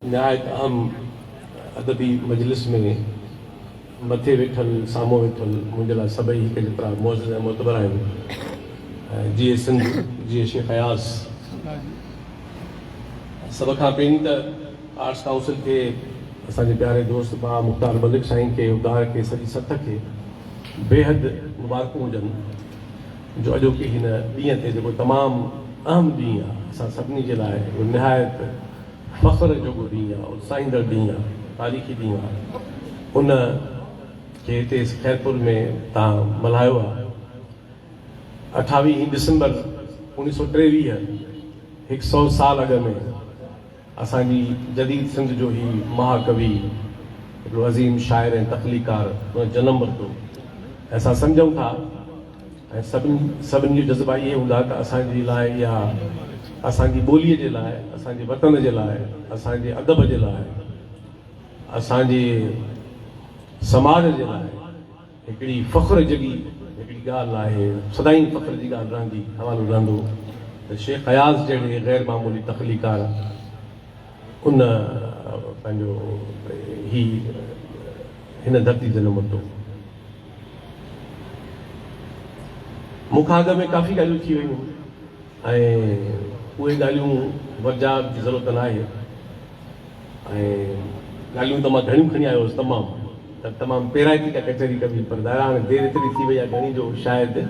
नहायत अहम अदबी मजलिस में मथे वेठल साम्हूं वेठल मुंहिंजे लाइ सभई हिकु जेतिरा मौज़ ऐं मोतबर आहिनि। जीअं सिंध, जीअं शेख अयाज़। सभ खां पहिरीं त आर्ट्स काउंसिल खे, असांजे प्यारे दोस्त भाउ मुख़्तार मलिक साईं खे, उदार खे, सॼी सथ खे बेहद मुबारकूं हुजनि जो अॼोके हिन ॾींहं ते जेको तमामु अहम ॾींहुं आहे असां सभिनी जे लाइ, उहो निहायत फ़ख्र जो ॾींहुं आहे, उत्साहींदड़ ॾींहुं आहे, तारीख़ी ॾींहुं आहे। उन खे हिते खैरपुर में तव्हां मल्हायो आहे। 28 डिसंबर 1923, 100 साल अॻु में असांजी जदीद सिंध जो ही महाकवि, हिकिड़ो अज़ीम शाइर ऐं तख़लीकार जनम वरितो। असां सम्झूं था ऐं सभिनी जो जज़्बा इहे हूंदा त असांजे लाइ या असांजी ॿोलीअ जे लाइ, असांजे वतन जे लाइ, असांजे अदब जे लाइ, असांजे समाज जे लाइ हिकिड़ी फ़ख्र जॻी हिकिड़ी ॻाल्हि आहे, सदाईं फ़ख्र जी ॻाल्हि रहंदी, हवालो रहंदो त शेख अयाज़ जहिड़े ग़ैर मामूली तख़लीकार उन पंहिंजो ही हिन धरती जनम वरितो। मूंखां अॻ में काफ़ी ॻाल्हियूं थी वियूं ऐं उहे ॻाल्हियूं वरजा जी ज़रूरत न आहे ऐं ॻाल्हियूं त मां घणियूं खणी आयो हुउसि, तमामु पेराइती का कचहरी कबी, पर दायरा हाणे देरि एतिरी थी वई आहे घणी जो शायदि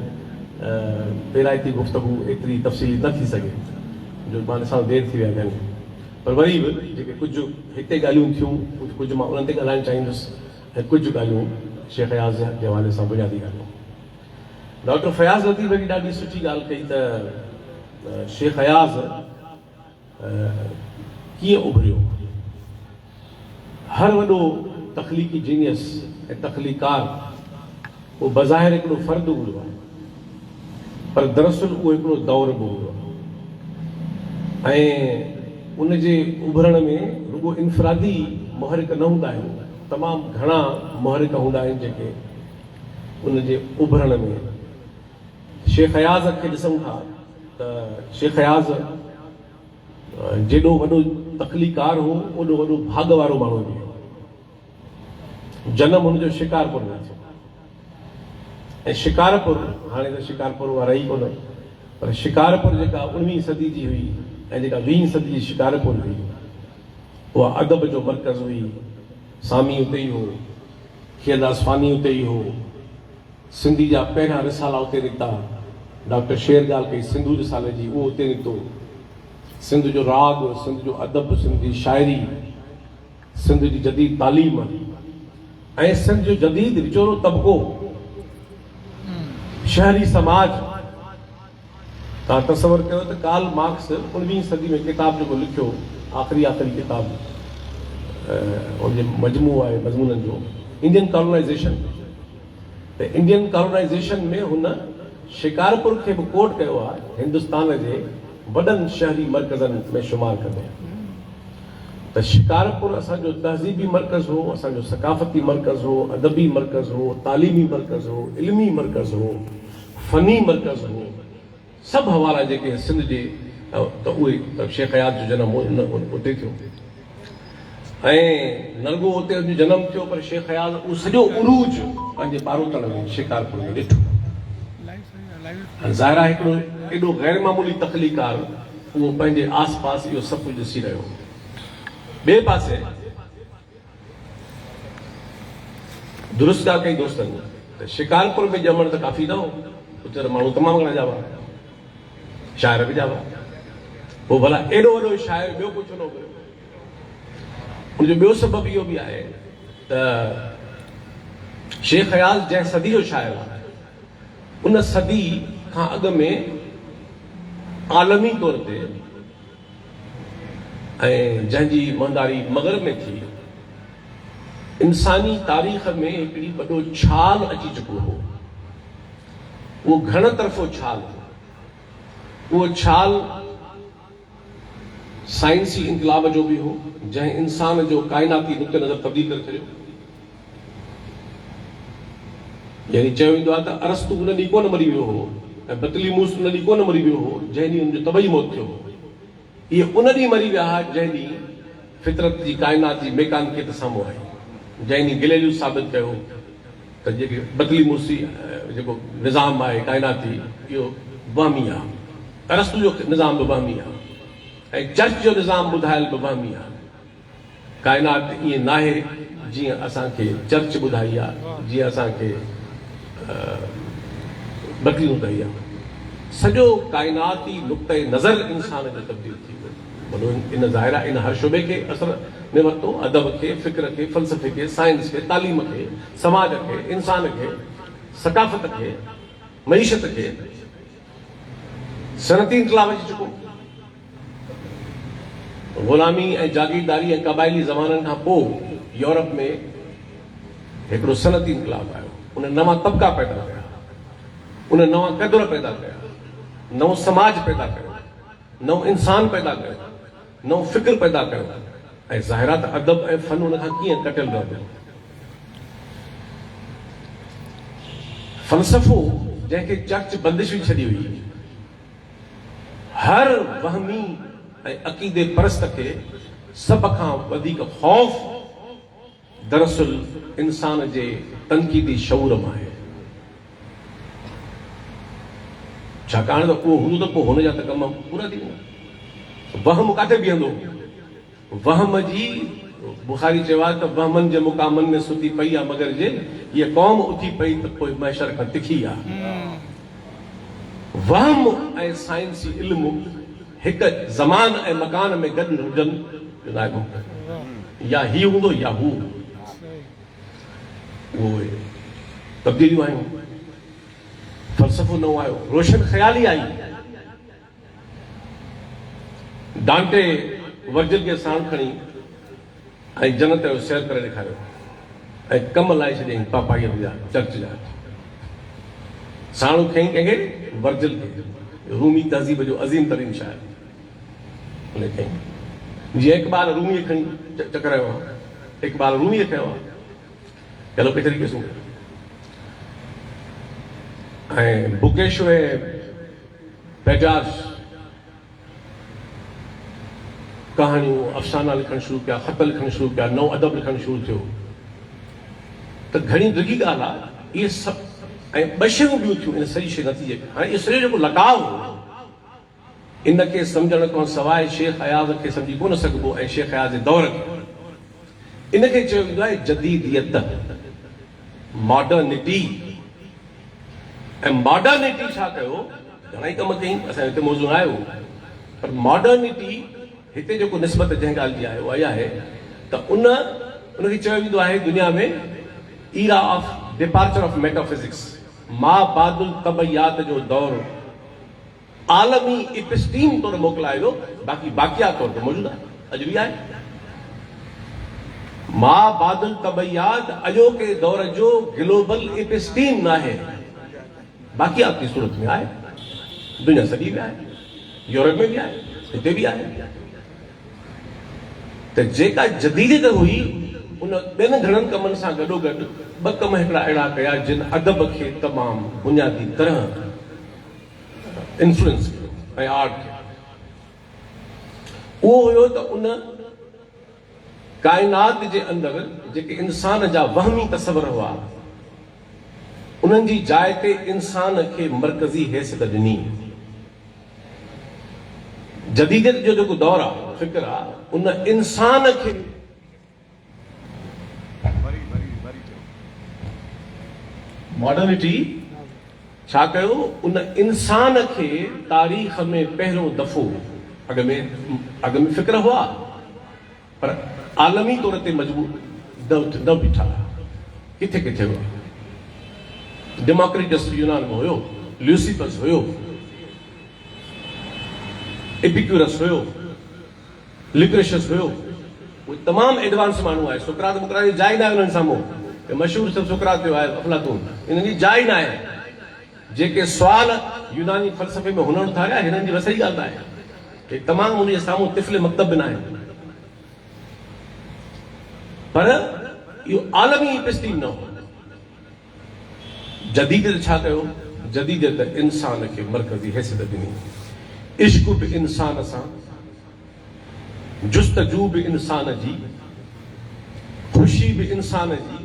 पेराइती गुफ़्तगू एतिरी तफ़सीली न थी सघे, जो मां ॾिसां देरि थी वई आहे घणी। पर वरी बि जेके कुझु हिते ॻाल्हियूं थियूं, कुझु मां उन्हनि ते ॻाल्हाइणु चाहींदुसि ऐं कुझु ॻाल्हियूं शेख अयाज़ जे हवाले सां बुनियादी ॻाल्हियूं। डॉक्टर फयाज़ लतीफ़ जी ॾाढी सुठी ॻाल्हि कई त शेख अयाज़ कीअं उभरियो। हर वॾो तख़लीक़ी जीनियस ऐं तख़लीकार उहो बज़ाहिर हिकिड़ो फ़र्दु हूंदो आहे, पर दरअसल उहो हिकिड़ो दौर बि हूंदो आहे ऐं उनजे उभरण में रुगो इनफ़रादी मुहरिक न हूंदा आहिनि, तमामु घणा मुहरिक हूंदा आहिनि जेके उनजे उभरण में। शेख अयाज़ खे ॾिसूं था त शेख अयाज़ जेॾो वॾो तख़लीकार हो, ओॾो वॾो भाग वारो माण्हू हुओ। जनम हुनजो शिकारपुर में थियो ऐं शिकारपुर, हाणे त शिकारपुर उहा रही कोन, पर शिकारपुर जेका 19वीं सदी जी हुई ऐं जेका 20वीं सदी जी शिकारपुर हुई, उहा अदब जो मर्कज़ हुई। सामी उते ई हो, खियलदास फानी उते ई हो, सिंधी जा पहिरियां रिसाला उते निकिता। डॉक्टर शेर ॻाल्हि कई सिंधू रिसाले जी, उहो उते निकितो। सिंध जो राग, सिंध जो अदब, सिंध जी शाइरी, सिंध जी जदीद तालीम ऐं सिंध जो जदीद विचोरो तबिको, शहरी समाज। तव्हां तसवर कयो त कार्ल मार्क्स 19वीं सदी में किताब जेको लिखियो, आख़िरी किताब उनजो मजमू आहे मज़मूननि जो, इंडियन कॉलोनाइज़ेशन। त इंडियन कॉलोनाइज़ेशन में हुन शिकारपुर खे बि कोट कयो आहे हिंदुस्तान जे वॾनि शहरी मर्कज़नि में शुमार कंदे। त शिकारपुर असांजो तहज़ीबी मर्कज़ हो, असांजो सकाफ़ती मर्कज़ हो, अदबी मर्कज़ हो, तालीमी मर्कज़ हो, इल्मी मर्कज़ हो, फ़नी मर्कज़ हो। सभु हवाला जेके सिंध जे त उहे शेख अयाज़ जो जनम उते थियो ऐं नरगो उते उनजो जनम थियो, पर शेख अयाज़ उहो सॼो उरूज पंहिंजे पारोतड़ में शिकारपुर में ॾिठो। ज़ाहिरा हिकिड़ो एॾो ग़ैर मामूली तख़लीकार उहो पंहिंजे आस पास इहो सभु कुझु ॾिसी रहियो। ॿिए पासे दुरुस्त ॻाल्हि कई दोस्तनि त शिकारपुर में ॼमण त काफ़ी न हो, उते माण्हू तमामु घणा ॼावा, शाइर बि ॼावा। पोइ भला एॾो वॾो शाइर ॿियो कुझु न हुयो। उनजो ॿियो सबबु इहो बि आहे त शेख अयाज़ जंहिं सदी जो शाइर आहे, उन सदी खां अॻु में आलमी तौर ते ऐं जंहिंजी मंदारी मग़रब में थी, इंसानी तारीख़ में हिकिड़ी वॾो छाल अची चुको हो। उहो घण तरफ़ो छाल हो। उहो छाल साइंसी इनकलाब जो बि हो, जंहिं इंसान जो काइनाती नुक़्ते नज़र तब्दील करे छॾियो। यानी चयो वेंदो आहे त अरस्तु उन ॾींहुं कोन मरी वियो हो ऐं बतलीमूस उन ॾींहुं कोन मरी वियो हो जंहिं ॾींहुं हुनजो तबई मौत थियो हो। इहे उन ॾींहुं मरी विया हुआ जंहिं ॾींहुं फितरत जी कायनात जी मेकानिकियत साम्हूं आई, जंहिं ॾींहुं गिलेलियूं साबित कयो त जेके बदली मूसी जेको निज़ाम आहे कायनाती इहो वहमी आहे, अरस्तु जो निज़ाम बि वहमी आहे ऐं चर्च जो निज़ाम ॿुधायल बि वहमी आहे। कायनात ईअं नाहे जीअं असांखे चर्च ॿुधाई आहे, जीअं असांखे बदलियूं कई आहे। सॼो कायनाती नुक़्ते नज़र इंसान जो तब्दील थी वियो। भलो इन ज़ाहिर आहे इन हर शुबे खे असर में वरितो, अदब खे, फ़िक्र खे, फ़लसफ़े खे, साइंस खे, तालीम खे, समाज खे, इंसान खे, सकाफ़त खे, मईशत खे। सनती इनक़लाब अची चुको, ग़ुलामी ऐं जागीरदारी ऐं क़बाइली ज़माननि खां पोइ यूरोप में हिकिड़ो सनती इनक़लाब आयो। उन नवां तबिका पैदा कया, उन नवां क़दुर पैदा कया, नओं समाज पैदा कयो, नओं इंसान पैदा कयो, नओं फ़िक्र पैदा कयो। ऐं ज़ाहिरा त अदब ऐं फ़न उन खां कीअं कटियल रहंदो। फ़लसफ़ो जंहिंखे चर्च बंदिश विझी छॾी हुई, हर वहमी ऐं अक़ीदे परस्त खे सभ खां वधीक ख़ौफ़ दरअसल इंसान जे तनक़ीदी शऊर मां आहे। छाकाणि त उहो हूंदो त पोइ हुनजा त कम पूरा थी वेंदा। वहम किथे बीहंदो? वहम जी बुखारी चयो आहे त वहमनि जे मुक़ामनि में सुती पई आहे, मगर जे हीअ क़ौम उथी पई त पोइ महशर खां तिखी आहे। वहम ऐं साइंसी इल्मु हिकु ज़मान ऐं मकान में गॾु हुजनि या ही हूंदो या हू। उहे तब्दीलियूं आयूं, फ़लसफ़ो नओं आयो, रोशन ख़याली आई। डांटे वर्जिल खे साण खणी ऐं जन्नत जो सैर करे ॾेखारियो ऐं कम लाइ छॾियईं पापाईअ जा चर्च जा। साणु खईं कंहिंखे? वर्जिल खे, रूमी तहज़ीब जो अज़ीम तरीन शाइर। उन खईं जीअं इक़बाल रूमीअ खणी चकरायो आहे, इक़बाल रूमीअ कयो आहे, चलो के तरीक़े सां। ऐं बुकेश पेजाज कहानियूं अफ़साना लिखणु शुरू कया, ख़त लिखणु शुरू कया, नओं अदब लिखणु शुरू थियो त घणी डिघी ॻाल्हि आहे। इहे सभु ऐं ॿ शयूं ॿियूं थियूं इन सॼी शइ नतीजे में। हाणे इहो सॼो जेको लॻाव हो इनखे सम्झण खां सवाइ शेख अयाज़ खे सम्झी कोन सघिबो ऐं शेख अयाज़ जे दौर खे। इनखे चयो वेंदो आहे जदीदियत, मॉडर्निटी। ऐं मॉडर्निटी छा कयो? घणाई कम कई, असां हिते मौज़ूअ आयो, पर मॉडर्निटी हिते जेको निस्बत जंहिं ॻाल्हि जी आहे उहा इहा आहे त उनखे चयो वेंदो आहे दुनिया में era of departure of metaphysics, मा बादुल तबैयात जो दौर आलमी इपिस्टीम तौर मोकिलायो, बाक़ी बाक़ियात तौर ते मौजूदु आहे, अॼु बि आहे। मा बादुल तबैयात अॼोके दौर जो ग्लोबल इपिस्टीम न आहे, बाक़ियात की सूरत में आहे। दुनिया सॼी में आहे, यूरोप में बि आहे, हिते बि आहे। त जेका जदीदियत हुई उन ॿियनि घणनि कमनि सां गॾोगॾु ॿ कम हिकिड़ा अहिड़ा कया जिन अदब खे तमामु बुनियादी तरह इन्फ्लुएंस कयो ऐं आर्ट खे। उहो हुयो त उन काइनात जे अंदरि जेके इंसान जा वहमी तसवर हुआ उन्हनि जी जाइ ते इंसान खे मरकज़ी हैसियत ॾिनी। जदीदियत जो जेको दौर आहे, फ़िक्र आहे, उन इंसान खे मॉडर्निटी छा कयो? उन इंसान खे तारीख़ में पहिरियों दफ़ो अॻ में फ़िक्र हुआ पर आलमी तौर ते मजबूर न बीठा। किथे किथे हुआ? डेमोक्रिटस यूनान में हुयो, ल्यूसिफस हुयो, एपिक्यूरस हुयो, लिक्रेशियस हुयो। उहे तमामु एडवांस माण्हू आहे। सुकरात मुकरात जी जाइ न आहे उन्हनि साम्हूं। मशहूरु सभु सुकरात जो आहे, अफलातून, इन्हनि जी जाइ न आहे। जेके सुवाल यूनानी फ़लसफ़े में हुनर उथारिया हिननि जी वसई ॻाल्हि आहे कि तमामु उन जे साम्हूं तिफ़्ल मकतब बि न आहे। पर इहो आलमी इपिस्टीम न हो। जदीदियत छा कयो? जदीदियत इंसान खे मरकज़ी हैसियत ॾिनी। इश्क बि इंसान सां जुस्तजू बि इंसान जी, ख़ुशी बि इंसान जी,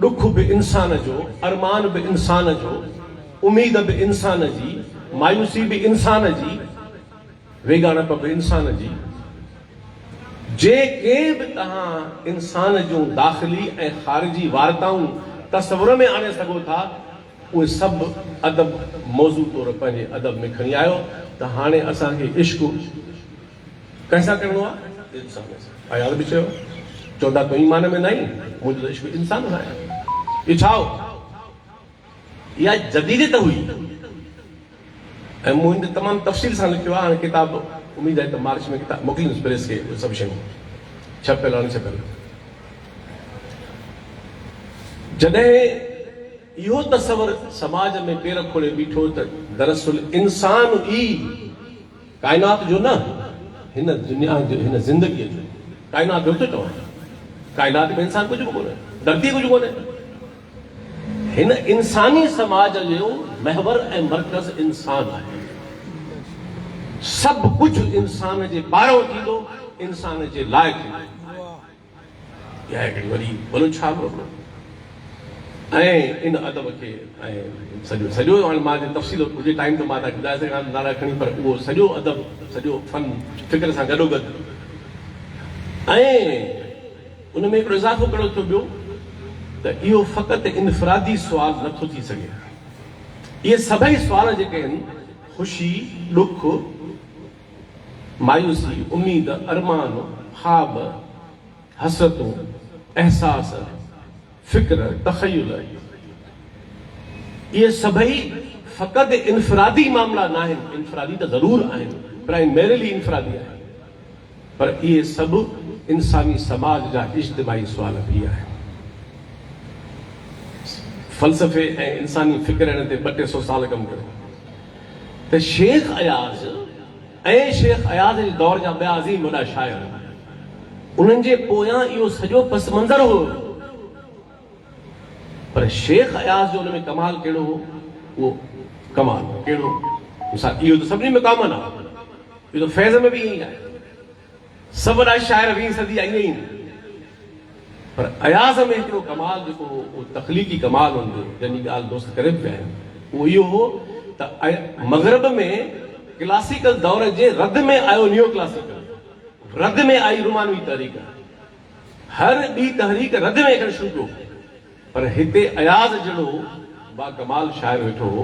ॾुख बि इंसान जो, अरमान बि इंसान जो, उम्मीद बि इंसान जी, मायूसी बि इंसान जी, वेगाणप बि इंसान जी। जेके बि तव्हां इंसान जूं दाख़िली ऐं ख़ारिजी वारताऊं तस्वुर में आणे सघो था, उहे सभु अदब मौज़ू तौर पंहिंजे अदब में खणी आयो। त हाणे असांखे इश्क कंहिंसां करिणो आहे? इंसान सां। आयात बि चयो, चवंदा तो ईमान में न आई, मुंहिंजो त इश्क इंसान सां आहे। इहा जदीदत हुई ऐं मुंहिंजे तमामु तफ़सील सां लिखियो आहे। हाणे किताब उम्मीद आहे त मार्च में किताब मोकिलींदुसि प्रेस खे, सभु शयूं छपियल अणछपियल। जॾहिं इहो तस्वर समाज में पेर खोले बीठो त दरअसल इंसान ई काइनात जो न, हिन दुनिया जो, हिन ज़िंदगीअ जो, काइनात जो थो चवां, काइनात में इंसान कुझु बि कोन्हे, धरती कुझु कोन्हे। हिन इंसानी समाज जो महवर ऐं मर्कज़ इंसान आहे। सभु कुझु इंसान जे ॿाहिरों थींदो, इंसान जे लाइ थींदो। इहा हिकिड़ी वॾी भलो छा ऐं इन अदब खे ऐं सॼो हाणे मां तफ़सील हुजे टाइम त मां तव्हांखे ॿुधाए सघां नाला खणी, पर उहो सॼो अदब, सॼो फन फिक्र सां गॾोगॾु ऐं उन में हिकिड़ो इज़ाफ़ो कहिड़ो थियो ॿियो त इहो फ़क़ति इनफ़रादी सुवाल नथो थी सघे। इहे सभई सुवाल जेके आहिनि, ख़ुशी, ॾुख, मायूसी, उम्मीद, अरमान, ख़्वाब, हसरतूं, एहसास, फिक्र, तख़य्युल, ये सभई फ़क़ति इनफ़रादी मामला न आहिनि। इनफ़रादी त ज़रूर आहिनि, प्राइमरीली इनफ़रादी आहिनि, पर इहे सभु इंसानी समाज जा इज्तिमाई सुवाल बि आहिनि। फ़लसफ़े ऐं इंसानी फ़िक्र हिन ते 200 साल कमु कयो। त शेख अयाज़ ऐं शेख अयाज़ जे दौर जा ॿिया अज़ीम वॾा शाइर, उन्हनि जे पोयां इहो सॼो पस मंज़र हो। पर शेख अयाज़ जो हुन में कमाल कहिड़ो हो? उहो कमाल कहिड़ो? मिसाल इहो त सभिनी में कॉमन आहे, इहो त फैज़ में बि ईअं ई आहे। सभु वॾा शाइर 20 सदी ईअं ई आहिनि, पर अयाज़ में हिकिड़ो कमाल जेको उहो तख़लीक़ी कमाल हूंदो, जंहिंजी ॻाल्हि दोस्त करे पिया आहिनि, उहो इहो हो त मग़रब में क्लासिकल दौर जे रद में आयो नियो क्लासिकल, रद में आई रुमानवी तहरीक, हर ॿी तहरीक रद में अचणु शुरू कयो। पर हिते अयाज़ जहिड़ो बा कमाल शाइर वेठो हो,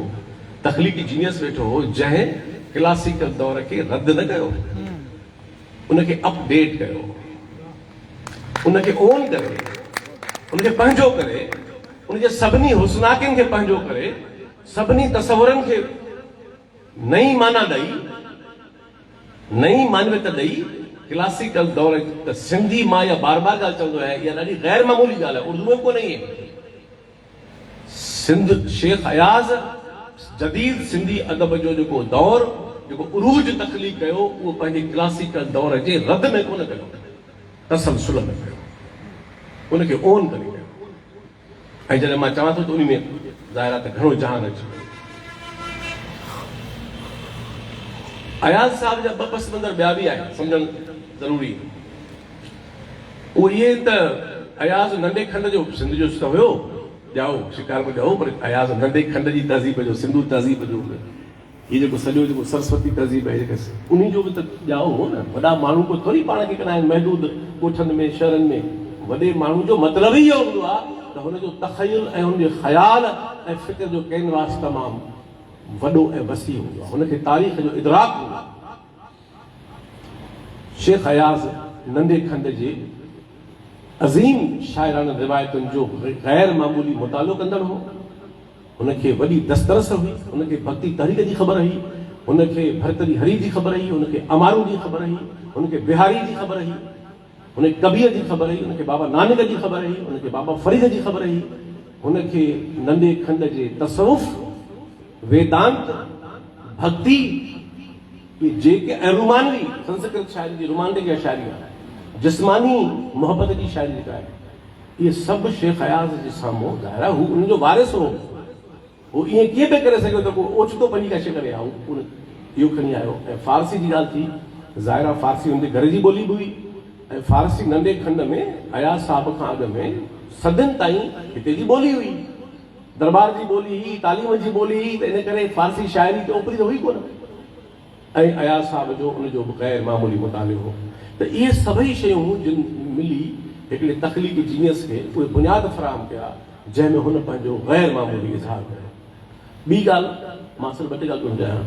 तख़लीक़ी जीनियस वेठो हो, जंहिं क्लासिकल दौर खे रद्द न कयो, उनखे अपडेट कयो, उनखे ओन करे, उनखे पंहिंजो करे, उनजे सभिनी हुस्नाकिन खे पंहिंजो करे, सभिनी तसवुरनि खे नई माना ॾेई, नई मानवियत ॾेई, क्लासिकल दौर त सिंधी मां या बार बार ॻाल्हि चवंदो आहियां, इहा ॾाढी ग़ैर मामूली ॻाल्हि आहे, उर्दू में कोन आहे। सिंध शेख अयाज़ जदीद सिंधी अदब जो जेको दौर, जेको उरूज तख़लीक़ कयो, उहो पंहिंजे क्लासिकल दौर जे रद में कोन कयो, तसलसल में कयो, उनखे ओन करे कयो। ऐं जॾहिं मां चवां थो त उन में ज़ाहिर आहे त घणो जहान अची वियो। अयाज़ साहब जा 2 पस मंज़र ॿिया बि आहिनि, सम्झणु ज़रूरी। उहो इहे त अयाज़ नंढे खंड जो सिंध जो त हुयो, ॼाओ शिकार में ॼाओ, पर अयाज़ नंढे खंड जी तहज़ीब जो, सिंधू तहज़ीब जो, हीउ जेको सॼो जेको सरस्वती तहज़ीब आहे, जेके उन जो बि त ॼाओ हो न। वॾा माण्हू को थोरी पाण खे कंदा आहिनि महदूद ॻोठनि में, शहरनि में। वॾे माण्हू जो मतिलबु ई इहो हूंदो आहे त हुनजो तख़य्युल ऐं हुनजे ख़्याल ऐं फ़िक्र जो कैनवास तमामु वॾो ऐं वसी हूंदो आहे, हुनखे तारीख़ जो इदराक हूंदो आहे। शेख अयाज़ नंढे खंड जे अज़ीम शाइराना रिवायतुनि जो ग़ैर मामूली मुतालो कंदड़ हो। हुनखे वॾी दस्तरस हुई, हुनखे भक्ति तहरीक जी ख़बर हुई, हुनखे भरतरी हरी जी ख़बर हुई, हुनखे अमारू जी ख़बर हुई, हुनखे बिहारी जी ख़बर हुई, हुनखे कबीर जी ख़बर हुई, हुनखे बाबा नानक जी ख़बर हुई, हुनखे बाबा फरीद जी ख़बर हुई, हुनखे नंढे खंड जे तसवुफ़, वेदांत, भक्ति, जेके ऐं रुमानवी संस्कृत शाइरी जी रोमांटिक शाइरी आहे, जिस्मानी मोहब्बत जी शाइरी जेका आहे, इहे सभु शेख अयाज़ जे साम्हूं ज़ाहिर आहे हू उनजो वारिस हो। हू ईअं कीअं पियो करे सघियो त को ओचितो पंहिंजी कशे करे आयो, इहो खणी आयो। ऐं फारसी जी ॻाल्हि थी ज़ाहिरा फ़ारसी हुनजे घर जी ॿोली बि हुई ऐं फ़ारसी नंढे खंड में अयाज़ साहब खां अॻु में सदियुनि ताईं हिते जी ॿोली हुई, दरबार जी ॿोली हुई, तालीम जी ॿोली हुई, त इन करे फ़ारसी शाइरी ते ओपरी त हुई कोन। ऐं अयाज़ साहब जो उनजो बि ग़ैर मामूली मुतालियो हो। त इहे सभई शयूं जिन मिली हिकिड़े तख़लीक़ी जीनियस खे उहे बुनियाद फ़राहम कया जंहिंमें हुन पंहिंजो ग़ैर मामूली इज़हार कयो। ॿी ॻाल्हि मां सिर्फ़ु ॿ टे ॻाल्हियूं ॿुधायां।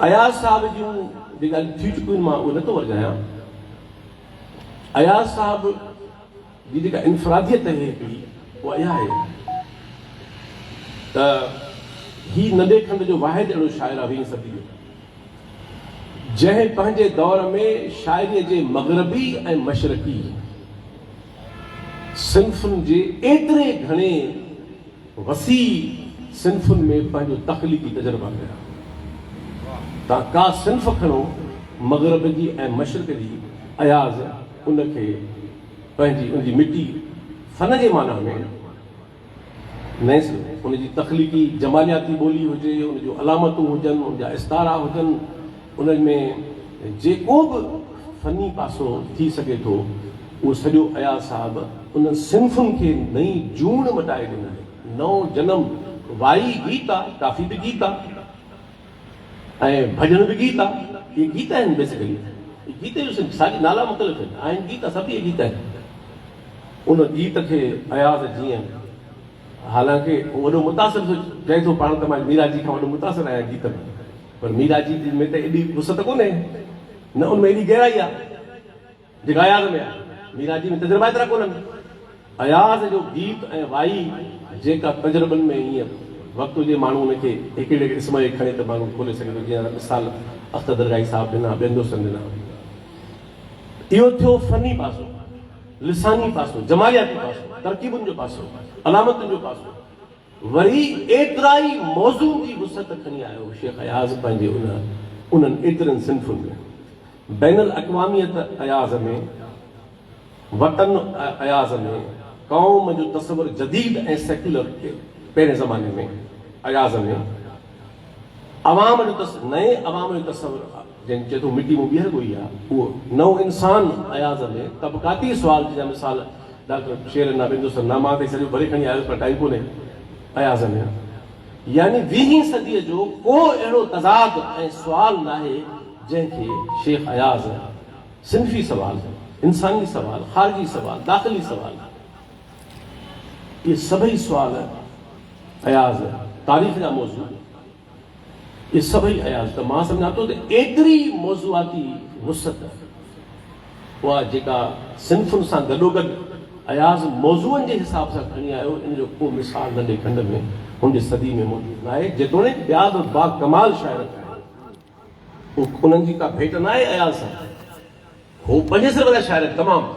अयाज़ साहब जूं जेके ॻाल्हियूं थी चुकियूं मां उहे नथो वरजायां। अयाज़ साहब जी जेका इनफ़रादियत आहे हिकिड़ी उहा इहा आहे त ही नंढे खंड जो वाहिद अहिड़ो शाइर आहे 20वीं सदी जो जंहिं पंहिंजे दौर में शाइरीअ जे मग़रबी ऐं मशरक़ी सिन्फ़ुनि जे एतिरे घणे वसी सिन्फ़ुनि में पंहिंजो तख़लीक़ी तजुर्बा कया। तव्हां का सिन्फ़ खणो मग़रब जी ऐं मशरक़ जी, अयाज़ उनखे पंहिंजी उनजी मिटी फ़न जे माना में न सिर्फ़ु उनजी तख़लीक़ी जमालियाती ॿोली हुजे, उनजूं अलामतूं हुजनि, उनजा इस्तारा हुजनि, उनमें जेको बि फ़नी पासो थी सघे थो उहो सॼो अयाज़ साहब उन सिन्फ़ुनि खे नई जून मटाए ॾिनो, नओं जनम। वाई गीत आहे, काफ़ी बि गीत आहे ऐं भॼन बि गीत आहे। इहे गीत आहिनि बेसिकली, गीत जो साॻी नाला मुख़्तलिफ़ आहिनि, गीत सभु इहे गीत आहिनि। उन गीत खे अयाज़ जीअं हालांकि वॾो मुतासिर चए थो पाण त मां मीरा जी खां वॾो मुतासिर आहियां गीत में, पर मीरा जी में त एॾी वुसत कोन्हे, न उनमें एॾी गहराई आहे जेका अयाज़ में आहे। मीरा जी में तजुर्बा एतिरा कोन्हनि। अयाज़ जो गीत ऐं वाई जेका तजुर्बनि में ईअं वक़्तु हुजे माण्हू उनखे हिकिड़े क़िस्म जे खणे त माण्हू खोले सघे थो। जीअं मिसाल अख्तर दरगाही साहिबु ॾिना, ॿियनि दोस्तनि ॾिना। इहो थियो फ़नी पासो, लिसानी पासो, जमालियाती पासो, तरकीबुनि जो पासो, अलामतुनि जो पासो। वरी एतिरा ई मौज़ू जी वुसत खणी आयो शेख अयाज़ पंहिंजे उन्हनि एतिरनि सिन्फ़ुनि में। बैनुल अक़वामियत अयाज़ में, वतन अयाज़ में, क़ौम जो तसवुर जदीद ऐं सेक्युलर पहिरें ज़माने में अयाज़ में, अवाम जो नए अवाम जो तसवुर जंहिं चए थो मिटी में ॿीहर कोई आहे, उहो नओं इंसान अयाज़ में, तबक़ाती सुवाल जा मिसाल डॉक्टर शेर नामा ते सॼो भरे खणी आयो पर टाइम कोन्हे अयाज़ में। यानी 20वीं सदीअ जो को अहिड़ो तज़ाद ऐं सुवाल न आहे जंहिंखे शेख अयाज़ सिन्फ़ी सवाल, इंसानी सवाल, ख़ारिजी सवाल, दाख़िली सवाल, इहे सभई सुवाल अयाज़, तारीख़ जा मौज़ू, इहे सभई अयाज़। त मां सम्झां थो त एतिरी मौज़ूआती वुसत उहा जेका सिन्फ़ुनि सां गॾोगॾु अयाज़ मौज़ूअनि जे हिसाब सां खणी आयो, इन जो को मिसाल नंढे खंड में हुनजी सदी में मौजूदु न आहे। जेतोणीकि ॿिया बि बा कमाल शाइर आहिनि, उन्हनि जी का भेट न आहे अयाज़ सां। हू पंज सिर वारा शाइर तमामु,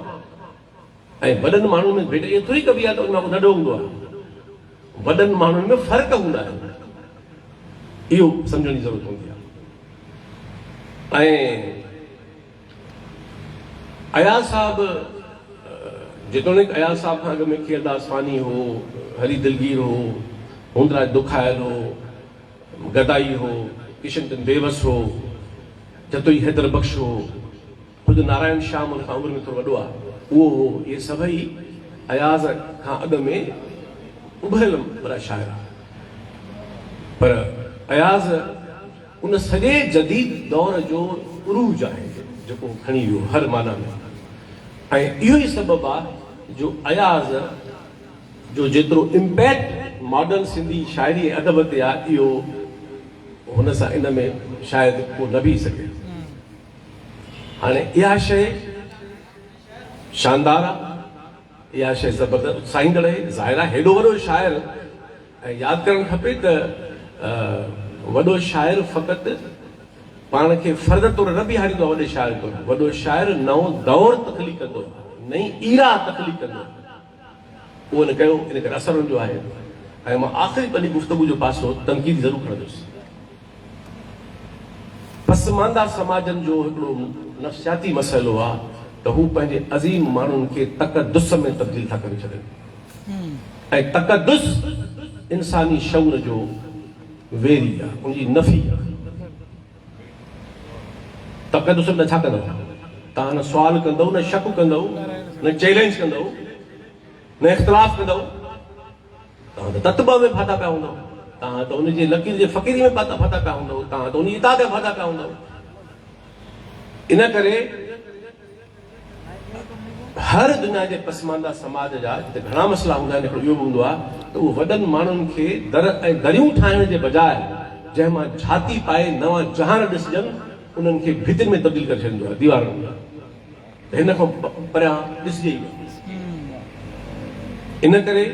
ऐं वॾनि माण्हुनि में भेट इहो थोरी कबी आहे त उन खां नंढो हूंदो आहे। वॾनि माण्हुनि में फ़र्क़ु हूंदा आहिनि, इहो सम्झण जी ज़रूरत हूंदी आहे। ऐं अयाज़ साहब जेतोणीकि अयाज़ साहब खां अॻु में खीरदास आसवानी हो, हरी दिलगीर हो, हुंदराज दुखायल हो, गदाई हो, किशन चंद बेवस हो, जतोई हैदर बख्श हो, ख़ुदि नारायण शाह उन खां उमिरि में थोरो वॾो आहे, उहो हो। इहे सभई अयाज़ खां अॻु में उभरियल वॾा शाइर आहे। पर अयाज़ उन सॼे जदीद दौर जो उरूज आहे जेको खणी वियो हर माना में। ऐं इहो ई सबबु आहे जो अयाज़ जो जेतिरो इम्पैक्ट मॉडर्न सिंधी शाइरी ऐं अदब ते आहे, इहो हुन सां इन में शायदि को न बीह सघे। हाणे इहा शइ शानदार आहे, इहा शइ ज़बरदस्त उत्साहींदड़ आहे। ज़ाहिर आहे हेॾो वॾो शाइर, ऐं यादि करणु खपे त वॾो शाइर फ़क़ति पाण खे फ़र्द तौरु न बीहारींदो आहे वॾे शाइर तौरु। वॾो शाइर नओं दौर तख़लीक़ कंदो, नई ईरा तख़लीक़ कंदो, उहो न कयो। इन करे असर हुनजो आहे। ऐं मां आख़िरी पंहिंजी गुफ़्तगू जो पासो तनक़ीद ज़रूरु खणंदुसि। पसमानदा समाजनि जो हिकिड़ो नफ़्सियाती मसइलो आहे त हू पंहिंजे अज़ीम माण्हुनि खे तक़दुस में तब्दील था करे छॾनि। ऐं तक़दुस इंसानी शऊर जो वेरी आहे, उनजी नफ़ी आहे। तब कदुस न छा कंदव तव्हां न सुवाल कंदव न शक कंदव न चैलेंज कंदव न इख़्तिलाफ़ कंदव तव्हां त तत्ब में फाथा पिया हूंदव तव्हां त उनजे लकीर जे फ़क़ीरी में फाथा पिया हूंदव तव्हां त उन इताद में फाथा पिया हूंदव इन करे हर दुनिया के पसमानदा समाज जा जिते घणा मसला हूंदा आहिनि हिकिड़ो इहो बि हूंदो आहे त उहो वॾनि माण्हुनि खे दर ऐं दरियूं ठाहिण जे बजाय जंहिंमां झाती पाए नवां जहान ॾिसजनि उन्हनि खे भितियुनि में तब्दील करे छॾींदो आहे दीवारुनि में त हिन खां परियां ॾिसजे ई इन करे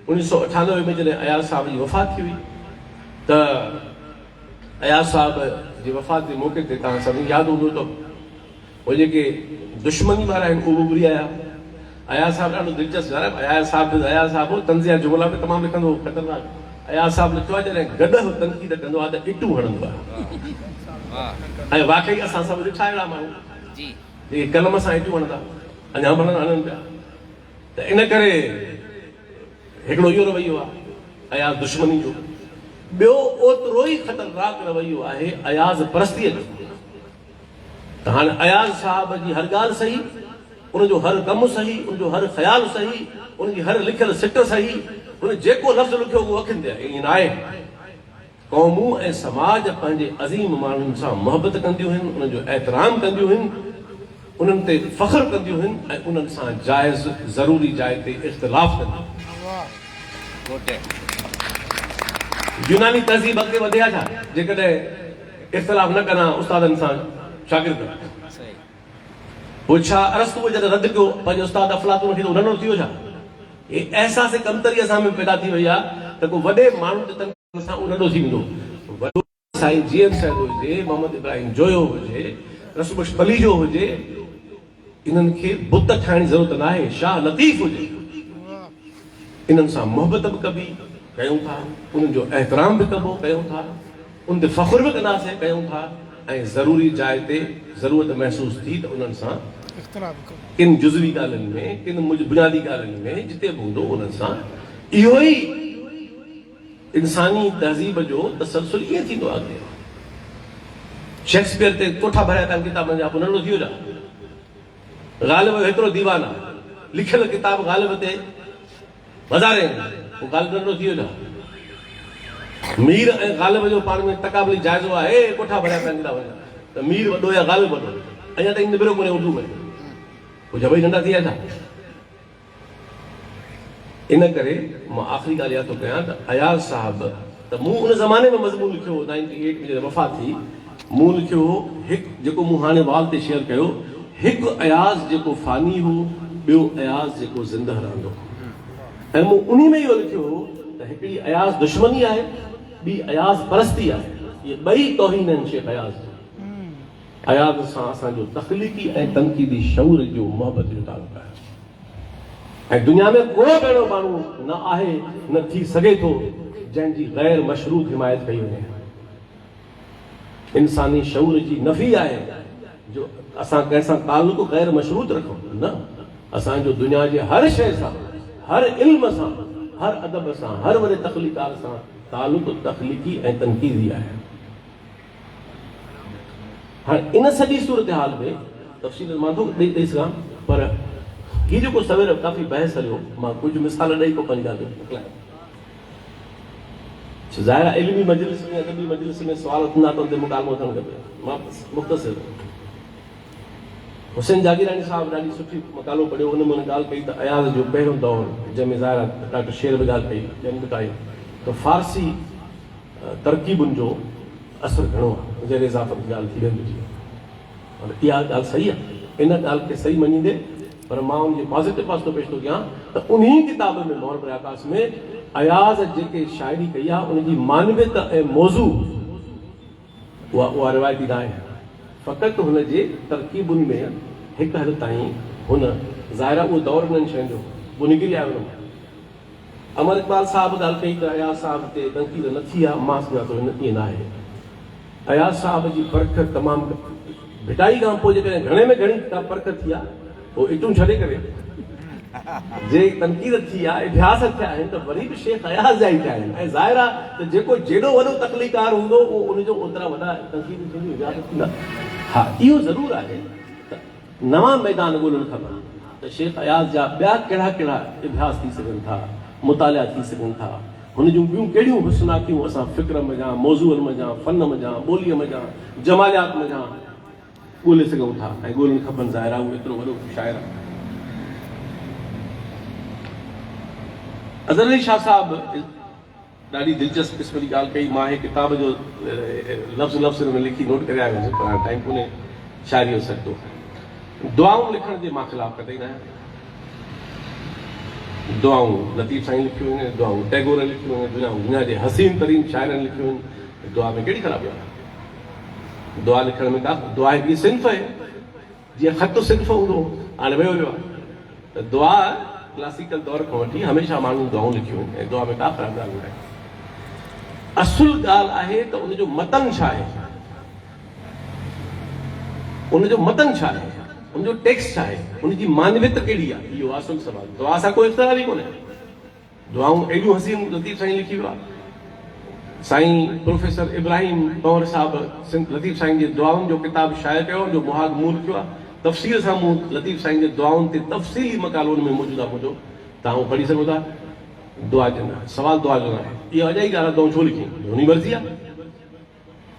1998 में जॾहिं अयाज़ साहब जी वफ़ात थी हुई त अयाज़ साहब जी वफ़ात जे मौक़े ते तव्हां सभिनी यादि हूंदो त वो जेके दुश्मनी वारा आहिनि उहे उभरी आया अयाज़ साहब ॾाढो दिलचस्प अयाज़ साहब तंज़िया जुमला में तमामु लिखंदो हो ख़तरनाक अयाज़ साहब लिखियो आहे जॾहिं गॾु तनक़ीद कंदो आहे त इटूं हणंदो आहे ऐं वाक़ई असां सभु ॾिठा अहिड़ा माण्हू जेके कलम सां इटूं हणंदा अञा हणनि पिया त इन करे हिकिड़ो इहो रवैयो आहे अयाज़ दुश्मनी जो ॿियो ओतिरो ई ख़तरनाक रवैयो आहे अयाज़ परस्तीअ जो त हाणे अयाज़ साहब जी हर ॻाल्हि सही उनजो हर कमु सही उनजो हर ख़्यालु सही उनजी हर लिखियल सिट सही उन जेको लफ़्ज़ लिखियो उहो अखियुनि ते ईअं न आहे क़ौमूं ऐं समाज पंहिंजे अज़ीम माण्हुनि सां मोहबत कंदियूं आहिनि उनजो एहतराम कंदियूं आहिनि उन्हनि ते फ़ख्रु कंदियूं आहिनि ऐं उन्हनि सां जाइज़ ज़रूरी जाइ ते इख़्तिलाफ़ कंदियूं यूनानी तहज़ीब अॻिते वधिया छा जेकॾहिं इख़्तिलाफ़ न कना उस्तादनि सां शागिर्द पोइ छा अरस्तू जॾहिं रद्द कयो पंहिंजे उस्ताद अफ़लातून खे उन्हनि थी वियो छा हे अहसास कमतरी असां में पैदा थी वई आहे त को वॾे माण्हू ते तनक़ीद सां उन्हनि थी वेंदो वॾो साईं जीएम साहिब हुजे मोहम्मद इब्राहिम जोयो हुजे रसूल बलीजो हुजे इन्हनि खे बुत ठाहिण जी ज़रूरत न आहे शाह लतीफ़ हुजे इन्हनि सां मोहबत बि कबी कयूं था उन्हनि जो एहतराम बि कबो कयूं था उन ते फ़ख्रु बि कंदासीं कयूं था ऐं ज़रूरी जाइ ते ज़रूरत महसूस थी त उन्हनि सां किन जुज़वी ॻाल्हियुनि में किन बुनियादी ॻाल्हियुनि में जिते बि हूंदो उन्हनि सां इहो ई इंसानी तहज़ीब जो तसलसल ईअं थींदो आहे अॻिते शेक्सपियर ते कोठा भरिया था किताबनि जा पोइ नंढो थी वियो ग़ालिब हेतिरो दीवान आहे लिखियल किताब ग़ालिब ते वधारे पोइ ग़ालिब नंढो थी वियो मीर ऐं ग़ालिब जो पाण में तक़ाबली जाइज़ो आहे कोठा भरिया था किताबनि जा त मीर वॾो या ग़ालिब वॾो अञा ताईं निबिरो कोन्हे उर्दू में पोइ जबई नंढा थी विया छा इन करे मां आख़िरी ॻाल्हि इहा थो कयां त अयाज़ साहब त मूं उन ज़माने में मज़मून लिखियो हो 98 में जॾहिं वफ़ात थी मूं लिखियो हो हिकु जेको मूं हाणे वाल ते शेयर कयो हिकु अयाज़ जेको फ़ानी हो ॿियो अयाज़ जेको ज़िंदह रहंदो ऐं मूं उन में इहो लिखियो हो त हिकिड़ी अयाज़ दुश्मनी आहे ॿी अयाज़ परस्ती आहे इहे ॿई तौहीन आहिनि शेख अयाज़ अयाज़ सां असांजो तख़लीक़ी ऐं तनक़ीदी शऊर जो मोहबत जो तालुक़ु आहे ऐं दुनिया में को अहिड़ो माण्हू न आहे न थी सघे थो जंहिंजी गैर मशरूत हिमायत कई वञे इंसानी शऊर जी नफ़ी आहे जो असां कंहिंसां तालुक़ु गैर मशरूत रखूं न असांजो दुनिया जे हर शइ सां हर इल्म सां हर अदब सां हर वॾे तख़लीक़ात सां तालुक़ु तख़लीक़ी ऐं तनक़ीदी आहे हाणे इन सॼी सूरत हाल में तफ़सील मां थो ॾेई सघां पर हीउ जेको सवेर काफ़ी बहस हलियो मां कुझु मिसाल ॾेई पोइ पंहिंजी ॻाल्हि मोकिलियां ज़ाहिर आहे इल्मी मजलिस में अदबी मजलिस में सुवाल थींदा त उते मुकालमो थियणु खपे मां मुख़्तसिर हुसैन जागीरानी साहब ॾाढी सुठी मकालो पढ़ियो हुन में ॻाल्हि कई त अयाज़ जो पहिरियों दौरु जंहिंमें ज़ाहिर आहे डॉक्टर शेर बि ॻाल्हि कई ॿियनि बि कई त फारसी तरकीबुनि जो असरु घणो आहे जहिड़े इज़ाफ़त जी ॻाल्हि थी वेंदी और इहा ॻाल्हि सही आहे इन ॻाल्हि खे सही मञींदे पर मां उनजे पॉज़िटिव पासो पेश थो कयां त उन किताब में मोहर प्रयाकाश में अयाज़ जेके शाइरी कई आहे उनजी मानवियत ऐं मौज़ू उहा रिवायती न आहे फ़क़ति हुनजे तरकीबुनि में हिकु हद ताईं हुन ज़ाहिर उहो दौर उन्हनि शयुनि जो उहो निकिरी आयो हुन में अमर इक़बाल साहब ॻाल्हि कई त अयाज़ साहब ते तनक़ीद न थी आहे मां सम्झां थो ईअं न आहे अयाज़ साहब जी परख तमामु भिटाई खां पोइ जेकॾहिं घणे में घणी परख थी आहे पोइ इटूं छॾे करे जे तनक़ीद थी आहे इतिहास थिया आहिनि त वरी बि शेख अयाज़ जा ई थिया आहिनि ऐं ज़ाहिर आहे त जेको जेॾो वॾो तक़लीकार हूंदो उहो उनजो ओतिरा वॾा तनक़ीद थींदी इजाज़त थींदा हाँ, इहो ज़रूरु आहे त नवां मैदान ॻोल्हणु खपनि त शेख अयाज़ जा ॿिया कहिड़ा कहिड़ा अभ्यास थी सघनि था, मुतालिया थी सघनि था, हुन जूं ॿियूं कहिड़ियूं हुस्नातियूं असां फ़िक्र में जा, मौज़ूअनि में जा, फ़न में जा, ॿोलीअ में जा, जमालियात में जा ॻोल्हे सघूं था ऐं ॻोल्हणु खपनि। ज़ाहिर आहे उहो एतिरो वॾो शाइर आहे। अज़हर अली शाह साहब ॾाढी दिलचस्प क़िस्म जी ॻाल्हि कई। मां हिकु किताब जो लफ़्ज़ लफ़्ज़ में लिखी नोट करे आयो हुयुसि, पर हाणे टाइम कोन्हे शाइरी जो सघंदो। दुआऊं लिखण जे मां ख़िलाफ़ कॾहिं न आहियां। दुआऊं लतीफ़ साईं लिखियूं आहिनि, दुआऊं टैगोर लिखियूं आहिनि, दुनिया जे हसीन तरीन शाइरनि लिखियूं आहिनि। दुआ में कहिड़ी ख़राबी आहे? दुआ लिखण में का दुआ हिकिड़ी सिंफ़ आहे, जीअं ख़त सिंफ़ हूंदो हाणे वियो वियो आहे। त दुआ क्लासिकल दौर खां वठी हमेशह माण्हू दुआऊं लिखियूं आहिनि ऐं दुआ में का ख़राबु ॻाल्हि न आहे। असुल ॻाल्हि आहे त उनजो मतन छा आहे, उनजो मतन छा आहे, उनजो टेक्स्ट छा आहे, उनजी मानवियत कहिड़ी आहे, इहो असुल सवाल। दुआ सां कोई इख़्तिलाफ़ ई कोन्हे। दुआऊं एॾियूं हसीन लतीफ़ साईं लिखी वियो आहे। साईं प्रोफेसर इब्राहिम पंवर साहब लतीफ़ साईं जे दुआउनि जो किताब शाइर कयो, जो मुहाग मूं लिखियो आहे। तफ़सील सां मूं लतीफ़ साईं जे दुआउनि ते तफ़सीली मकालो हुन में मौजूदु आहे मुंहिंजो, तव्हां उहो पढ़ी सघो था। दुआ जो न सवाल दुआ जो न आहे, इहा अॼाई ॻाल्हि आहे। दुआऊं छो लिखी, हुनजी मर्ज़ी आहे।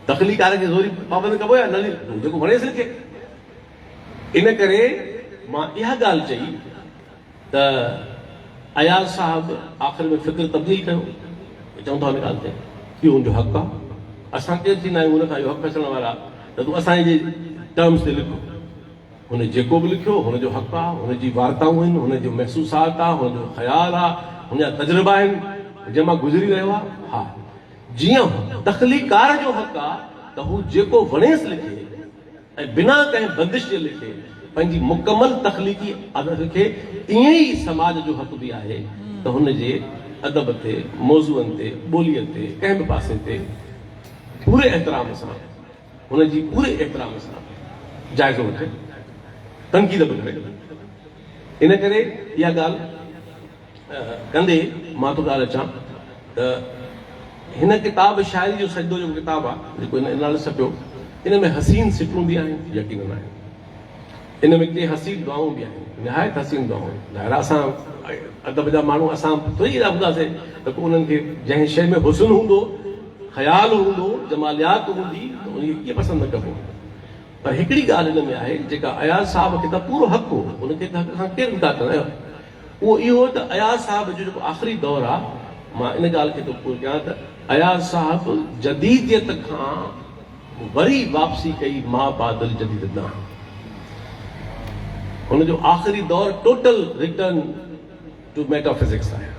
तख़लीकार खे ज़ोरी पाबंद कबो आहे, न जेको वणेसि लिखे। इन करे मां इहा ॻाल्हि चई त अयाज़ साहब आख़िर में फ़िक्र तब्दील कयो, चवनि था हुन ॻाल्हि ते इहो हुनजो हक़ु आहे। असां केरु थींदा आहियूं हुन खां इहो हक़ु अचण वारा त तूं असांजे टर्म्स ते लिखो। हुन जेको बि लिखियो हुनजो हक़ु आहे, हुनजी वार्ताऊं आहिनि, हुनजो महसूसात आहे, हुनजो ख़्यालु आहे, हुनजा तजुर्बा आहिनि जंहिंमां गुज़री रहियो आहे। हा, जीअं तख़लीकार जो हक़ु आहे त हू जेको वणेसि लिखे ऐं बिना कंहिं बंदिश जे लिखे, पंहिंजी मुकमल तख़लीकी अदब खे, ईअं ई समाज जो हक़ बि आहे त हुनजे अदब ते, मौज़ूअनि ते, ॿोलीअ ते, कंहिं बि पासे ते पूरे एतिराम सां, हुनजी पूरे एतिराम सां जाइज़ो वठे, तनक़ीद बि करे। इन करे इहा ॻाल्हि कंदे मां थो ॻाल्हि अचां त हिन किताब शाइरी जो सजदो जेको किताबु आहे, जेको हिन नाले छपियो, इन में हसीन सिटूं बि आहिनि, यकीनन आहिनि। इन में के हसीन दुआऊं बि आहिनि, निहायत हसीन दुआऊं। ज़ाहिर असां अदब जा माण्हू असां थोरी रहंदासीं त पोइ उन्हनि खे जंहिं शइ में हुस्न हूंदो, ख़्यालु हूंदो, जमालियात हूंदी, त उनखे कीअं पसंदि न कबो। पर हिकिड़ी ॻाल्हि हिन में आहे जेका अयाज़ साहब खे त पूरो हक़ु हो, उनखे त हक़ खां केरु इनकार कंदो, उहो इहो त अयाज़ साहब जो जेको आख़िरी दौर आहे, मां इन ॻाल्हि खे थो पूरो कयां त अयाज़ साहब जदीदियत खां वरी वापसी कई मां बादल जदीद न। हुनजो आख़िरी दौर टोटल रिटर्न टू मेटाफिज़िक्स आहे।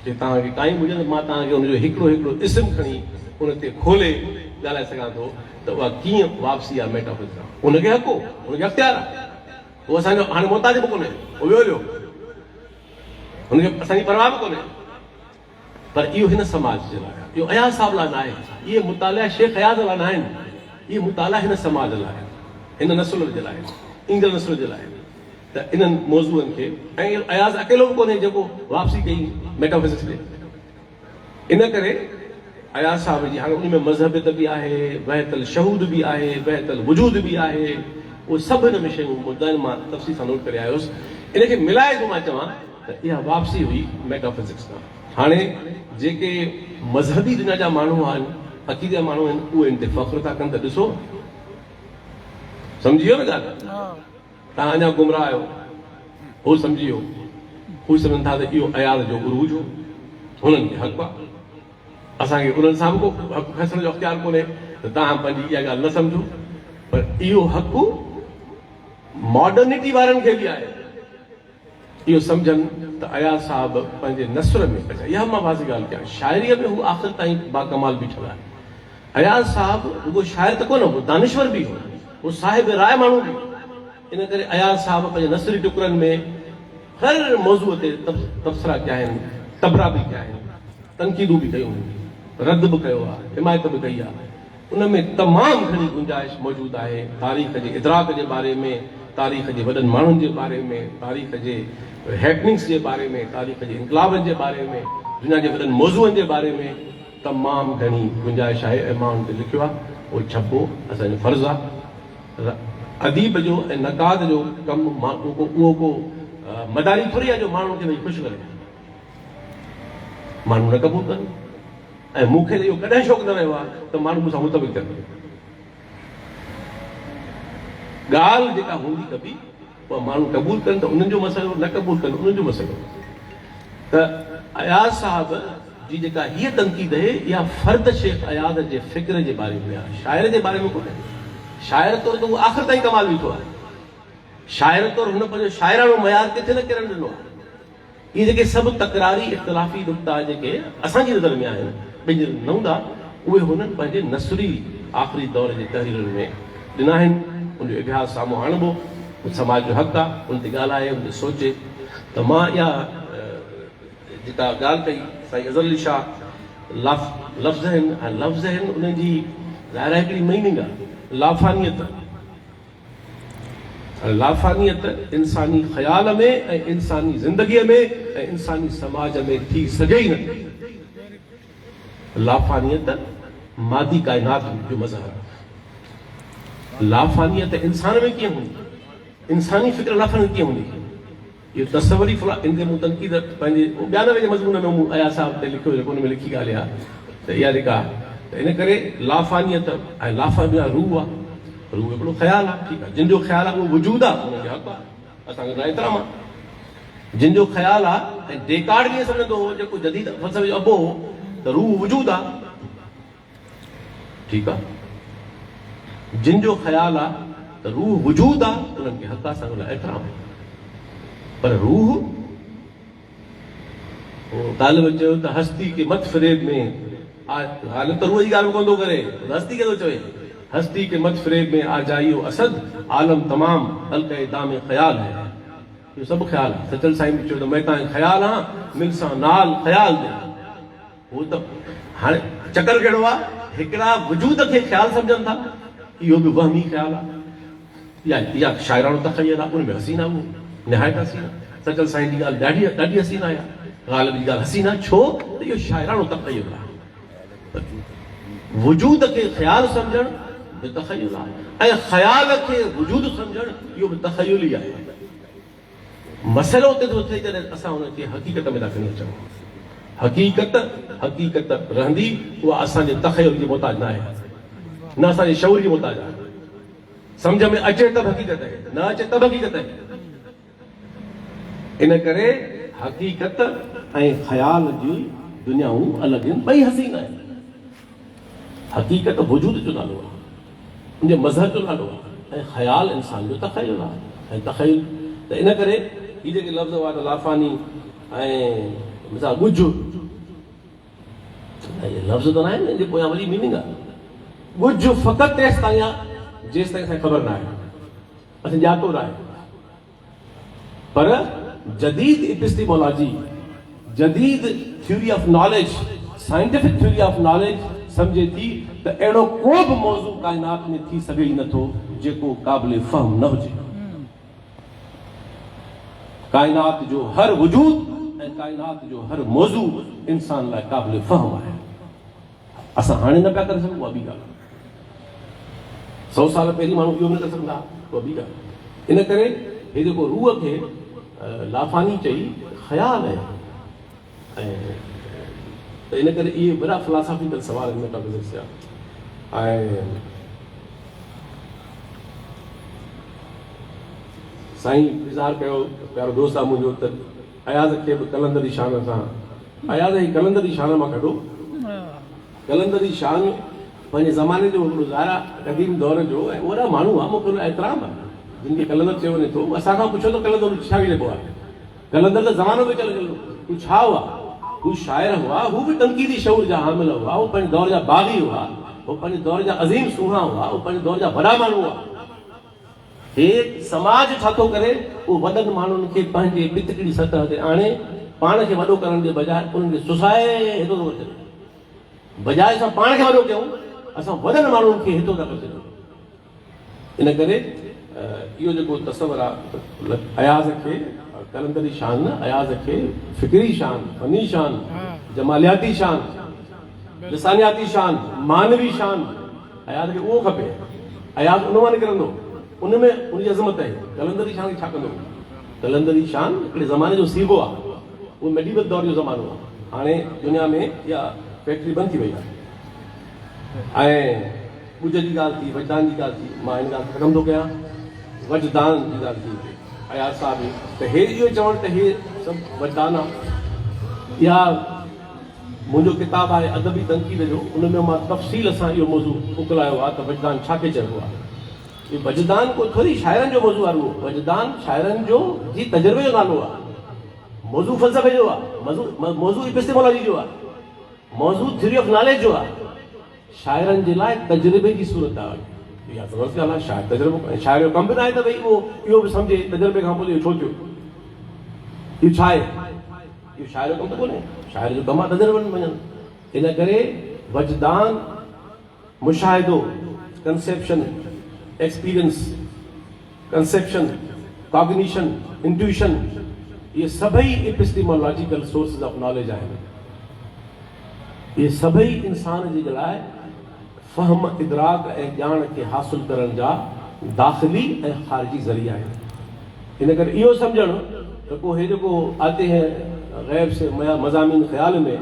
जे तव्हांखे काई हुजे मां तव्हांखे हुनजो हिकिड़ो हिकिड़ो इस्म खणी हुन ते खोले ॻाल्हाए सघां थो त उहा कीअं वापसी आहे मेटाफिज़िक्स। हुनखे हक़ हो, हुनखे अख़्तियार आहे, उहो असांजो हाणे मोहताज बि कोन्हे, उहो वियो वियो, हुनखे असांजी परवाह बि कोन्हे। पर इहो हिन समाज जे लाइ, इहो अयाज़ साहब लाइ न आहे, इहे मुतालिया शेख अयाज़ लाइ न आहिनि, इहे मुतालिया हिन समाज लाइ, हिन नस्ल जे लाइ, ईंदड़ नस्ल जे लाइ। त इन्हनि मौज़ूअनि खे, ऐं अयाज़ अकेलो बि कोन्हे जेको वापसी कई मेटाफिज़िक्स ते। इन करे अयाज़ साहब जी हाणे उन में मज़हबियत बि आहे, वहतल शहूद बि आहे, वहतल वजूद बि आहे, उहे सभु हिन में शयूं मुद्दा आहिनि। मां तफ़सील सां नोट करे आयुसि। इनखे मिलाए थो मां चवां त इहा वापसी हुई मेटाफिज़िक्स खां। हाणे जेके मज़हबी दुनिया जा माण्हू आहिनि, अक़ीदे जा माण्हू आहिनि, उहे इन ते फ़ख्रु था कनि त ॾिसो, सम्झी वियो न ॻाल्हि? तव्हां अञा गुमराह आहियो, हू सम्झी वियो, हू सम्झनि था त इहो अयाज़ जो उरूज हो, हुननि खे हक़ु आहे। असांखे उन्हनि सां बि को हक़ु फैसले जो अख़्तियार कोन्हे त तव्हां पंहिंजी इहा ॻाल्हि न सम्झो। पर इहो हक़ु मॉडर्निटी वारनि खे बि आहे, इहो सम्झनि त अयाज़ साहब पंहिंजे नस्र में, अच्छा इहा मां वाज़ी ॻाल्हि कयां, शाइरीअ में हू आख़िर ताईं बाकमाल बीठल आहे। अयाज़ साहब रुगो शाइर त कोन हो, दानिश्वर बि हो, हू साहिब राय माण्हू बि। इन करे अयाज़ साहब पंहिंजे नसरी टुकड़नि में हर मौज़ूअ ते तबसरा कया आहिनि, तबरा बि कया आहिनि, तनक़ीदूं बि कयूं, रद्द बि कयो आहे, हिमायत बि कई आहे। उन में तमामु घणी गुंजाइश मौजूदु आहे तारीख़ जे इदराक जे बारे में, तारीख़ जे वॾनि माण्हुनि जे बारे में, तारीख़ जे हैपनिंग्स जे बारे में, तारीख़ जे इनकलाबनि जे बारे में, दुनिया जे वॾनि मौज़ूअनि जे बारे में तमामु घणी गुंजाइश आहे ऐं मां हुन ते लिखियो आहे। उहो छपो असांजो फ़र्ज़ु आहे। अदीब जो ऐं नक़ाद जो कमु उहो को मदारी थोरी आहे जो माण्हुनि खे भई ख़ुशि करे। माण्हू न क़बूल कनि ऐं मूंखे इहो कॾहिं शौक़ु न रहियो आहे त माण्हू मूंसां मुतबिक़ थियनि। ॻाल्हि जेका हूंदी कबी उहा माण्हू क़बूल कनि त उन्हनि जो मसइलो, न क़बूल कनि उन्हनि जो मसइलो। त अयाज़ साहब जी जेका हीअ तनक़ीद आहे इहा फ़र्द शेख अयाज़ जे फ़िक्र जे बारे में आहे, शाइर जे बारे में कोन्हे। शाइर तौरु त उहो आख़िर ताईं कमाल बीठो आहे। शाइर तौरु हुन पंहिंजो शाइराणो मयार किथे न किरण ॾिनो आहे। इहे जेके सभु तकरारी इख़्तिलाफ़ी नुक़्ता जेके असांजी नज़र में आहिनि ॿिनि न हूंदा, उहे हुननि पंहिंजे नसरी आख़िरी दौर जे तहरीरुनि में ॾिना आहिनि। उनजो इतिहास साम्हूं आणिबो, समाज जो हक़ आहे उन ते ॻाल्हाए, उन ते सोचे। त मां इहा जेका ॻाल्हि कई साईं अज़हर अली शाह लफ़्ज़ आहिनि ऐं लफ़्ज़ आहिनि, उन्हनि जी ज़ाहिर हिकिड़ी मीनिंग आहे लाफ़ानियत। लाफ़ानियत इंसानी ख़्याल में ऐं इंसानी ज़िंदगीअ में ऐं इंसानी समाज में थी सघे ई नथी। लाफ़ानियत मादी काइनात जो मज़हर आहे। लाफ़ानियत इंसान में कीअं हूंदी, इंसानी फ़िक्र लाफ़ानी कीअं हूंदी, इहो तस्वरी इन ते मूं तनक़ीद पंहिंजे 92 जे मज़मून में मूं अयाज़ साहब ते लिखियो, जेको उन में लिखी ॻाल्हि आहे त इहा जेका त इन करे लाफ़ानियत ऐं लाफ़ानी रूह आहे। रूह हिकिड़ो ख़्यालु आहे, ठीकु आहे। जिन जो ख़्यालु आहे उहो वजूद आहे, उनखे हक़ आहे, असांखे एतिराम आहे। जिन जो ख़्यालु आहे ऐं डेकार्ड ईअं सम्झंदो हो जेको जदीद फ़लसफ़े जो अबो हो त रूह वजूद आहे, ठीकु आहे। जिन जो ख़्यालु आहे त रूह वजूद आहे, उन्हनि खे हक़ आहे, असांखे एतिराम आहे। पर रूह तालिब चयो त हस्ती के मत फ़रेब में हालत त रूह जी ॻाल्हि कोन थो करे, हस्ती खे थो चवे। हस्ती के मत फ़रेब में आ जाइयो असद आलम तमाम हल्के दाम ख़्याल है। इहो सभु ख़्यालु आहे। सचल साईं बि चयो त मैं तव्हां ख़्यालु आहियां मिल सां नाल ख़्यालु ॾे। उहो त हाणे चकर कहिड़ो आहे, हिकिड़ा वजूद खे ख़्यालु सम्झनि था, इहो बि वहमी ख़्यालु आहे। इहा शाइराणो तख़य्युल आहे, उन में हसीन आहे, उहो निहायत हसीन आहे। सचल साईं जी ॻाल्हि ॾाढी ॾाढी हसीन आहे। ग़ालिब जी ॻाल्हि हसीन आहे, छो त इहो शाइराणो तख़य्युल आहे। वजूद खे ख़्यालु सम्झणु तख़य्युल आहे ऐं ख़्याल खे वजूद सम्झणु इहो बि तख़य्युल ई आहे। मसइलो उते थो थिए जॾहिं असां हुनखे हक़ीक़त में था खणी अचूं। हक़ीक़त रहंदी उहा असांजे तख़य्युल जी मोहताज न आहे, न असांजे शऊर जी मोहताज आहे। सम्झ में अचे त हक़ीक़त आहे, न अचे त हक़ीक़त आहे। इन करे हक़ीक़त ऐं ख़्याल जी दुनियाऊं अलॻि आहिनि, ॿई हसीन आहिनि। हक़ीक़त वजूद जो नालो आहे, उनजे मज़हर जो नालो आहे, ऐं ख़्याल इंसान जो तख़य्युल आहे ऐं तख़य्युल। त इन करे हीअ जेके लफ़्ज़ हुआ त लाफ़ानी ऐं मिसाल ॻुझ, इहे लफ़्ज़ त न आहिनि, इनजे पोयां वरी मीनिंग आहे। ॻुझ फ़क़ति तेसि ताईं आहे जेसि ताईं असांखे ख़बर न आहे, असां ॼातो न आहे। पर जदीद एपिस्टेमोलॉजी, जदीद theory of knowledge, scientific theory of knowledge सम्झे थी त अहिड़ो को बि मौज़ू काइनात में थी सघे ई नथो जेको क़ाबिल फ़हम न हुजे। काइनात जो हर वजूद ऐं काइनात जो हर मौज़ू इंसान लाइ क़ाबिल फ़हम आहे। असां हाणे न पिया करे सघूं, उहा ॿी ॻाल्हि। 100 साल पहिरीं माण्हू इहो न करे सघंदा, उहा ॿी ॻाल्हि। इन करे हे जेको रूह खे लाफ़ानी चई ख़्याल आहे, ऐं त इन करे इहे वॾा फिलासफ़िकल सवाल हिन में था गुज़रिया। ऐं साईं इज़हार कयो प्यारो दोस्त आहे मुंहिंजो त अयाज़ खे बि कलंदरी शान सां, अयाज़ जी कलंदरी शान मां कढो। कलंदरी शान पंहिंजे ज़माने जो हिकिड़ो ज़ारा क़दीम दौर जो ऐं वॾा माण्हू आहे, मूंखे एतिराम आहे जिन खे कलंदर चयो वञे थो। असांखां पुछो त कलंदर छा जेको आहे, कलंदर त ज़मानो बि चले हू छा हुआ, हू शाइर हुआ, हू बि तनक़ीदी शऊर जा हामिल हुआ, हू पंहिंजे दौर जा बाग़ी हुआ, हू पंहिंजे दौर जा अज़ीम सूहा हुआ, हू पंहिंजे दौर जा वॾा माण्हू हुआ। हे समाज छा थो करे, उहो वॾनि माण्हुनि खे पंहिंजे पितकड़ी सतह ते आणे पाण खे वॾो करण जे बजाए उन्हनि खे सुसाए हितो थो करे। बजाए असां पाण खे वॾो कयूं, असां वॾनि माण्हुनि खे हितो था करे छॾियूं। इन करे इहो जेको तस्वर आहे अयाज़ खे कलंदरी शान न, अयाज़ खे फ़िक्री शान, फनी शान, जमालियाती शान, लिसानियाती शान, मानवी शान, अयाज़ खे उहो खपे। अयाज़ उन मां निकिरंदो। उनमें उनजी अज़मत आहे। कलंदरी शान खे छा कंदो? कलंदरी शान हिकिड़े ज़माने जो सीगो आहे, उहो मेडिवल दौर जो ज़मानो आहे। हाणे दुनिया में इहा फैक्ट्री बंदि थी वई आहे। ऐं ॿुज जी ॻाल्हि थी, वजदान जी ॻाल्हि थी, मां हिन ॻाल्हि खे ख़तमु थो कयां। वजदान जी ॻाल्हि थी, अयाज़ साहिब त हे इहो चवणु त हे सभु वजदान आहे। इहा मुंहिंजो किताबु आहे अदबी तनक़ीद जो, उन में मां तफ़सील सां इहो मौज़ू मोकिलायो आहे त वजदान छा खे चइबो आहे। इहो वजदान को थोरी शाइरनि जो मौज़ू आहे, उहो वजदान शाइरनि जो जी तजुर्बे जो नालो आहे। मौज़ू फ़लसफ़े जो आहे, मौज़ू एपिस्टेमोलॉजी जो आहे, मौज़ू थ्योरी ऑफ नॉलेज जो आहे। शाइरनि जे लाइ तजुर्बे जी सूरत आहे। इहा ज़बरदस्त ॻाल्हि आहे। शाइर तजुर्बो, शाइर जो कमु बि न आहे त भई उहो इहो बि सम्झे तजुर्बे खां पोइ इहो छो थियो, इहो छा आहे। इहो शाइर जो कमु त कोन्हे, शाइर जो कमु आहे तजुर्बनि में वञनि। इन करे वजदान, मुशाहिदो, conception, experience, conception, cognition, intuition, ये सभई एपिस्टेमोलॉजिकल सोर्सेस ऑफ नॉलेज आहिनि। ये सभई इंसान जे लाइ फ़हम, इदराक ऐं ॼाण खे हासिल करण जा दाख़िली ऐं ख़ारिजी ज़रिया आहिनि। इन करे इहो सम्झणु त को हे जेको आते हैं ग़ैब से मज़ामीन ख़्याल में,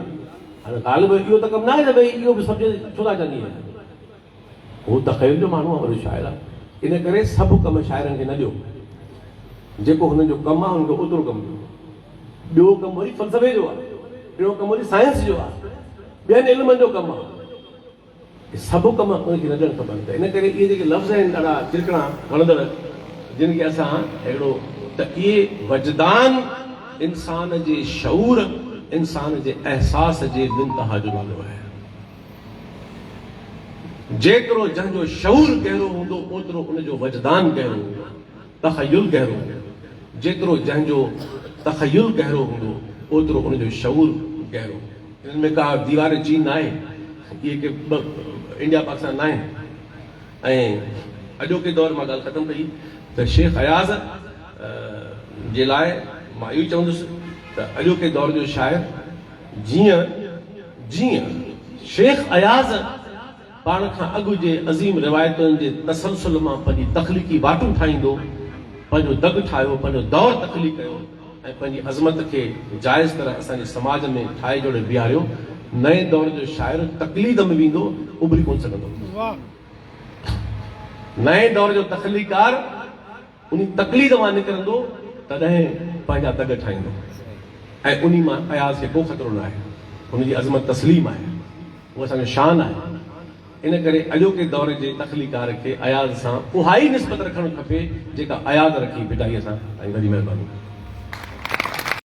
हाणे ग़ालिब इहो त कमु न आहे त भई इहो बि सम्झे छो था चवंदी आहे। उहो तख़य्युल जो माण्हू आहे, वॾो शाइर आहे। इन करे सभु कमु शाइरनि खे न ॾियो, जेको हुननि जो कमु आहे हुनखे ओतिरो कमु ॾियो। ॿियो कमु वरी फ़लसफ़े जो आहे, ॿियो कमु वरी साइंस जो आहे, ॿियनि इल्मनि जो कमु आहे। सभु कम उनखे न ॾियणु खपनि। त इन करे इहे जेके लफ़्ज़ आहिनि ॾाढा चिरकणा वणंदड़, जिन खे असां हिकिड़ो त इहे वजदान इंसान जे शऊर, इंसान जे अहसास जे इंतिहा जो नालो आहे। जेतिरो जंहिंजो शऊर गहरो हूंदो ओतिरो उनजो वजदान गहरो हूंदो, तख़य्युल गहरो हूंदो। जेतिरो जंहिंजो तख़य्युल गहरो हूंदो ओतिरो उनजो शऊर गहरो। हिन में का दीवार चीन आहे, इहे के इंडिया पाकिस्तान न आहिनि। ऐं अॼोके दौर मां ॻाल्हि ख़तमु कई त शेख अयाज़ जे लाइ मां इहो चवंदुसि त अॼोके दौर जो शाइर जीअं जीअं शेख अयाज़ पाण खां अॻु जे अज़ीम रिवायतुनि जे तसलसल मां पंहिंजी तख़लीक़ी वाटूं ठाहींदो, पंहिंजो दग ठाहियो, पंहिंजो दौर तख़लीक़ कयो ऐं पंहिंजी अज़मत खे जाइज़ तरह असांजे समाज में ठाहे जोड़े बीहारियो, नए दौर जो शाइर तक़लीद में वेंदो, उभरी कोन सघंदो। नए दौर जो तख़लीकार उन तक़लीद मां निकिरंदो, तॾहिं पंहिंजा दग ठाहींदो ऐं उन मां अयाज़ खे को ख़तरो न आहे। हुनजी अज़मत तस्लीम आहे, उहा असांजो शान आहे। इन करे अॼोके दौर जे तख़लीकार खे अयाज़ सां उहा ई निस्बत रखणु खपे जेका अयाज़ रखी पिटाईअ सां। वॾी महिरबानी।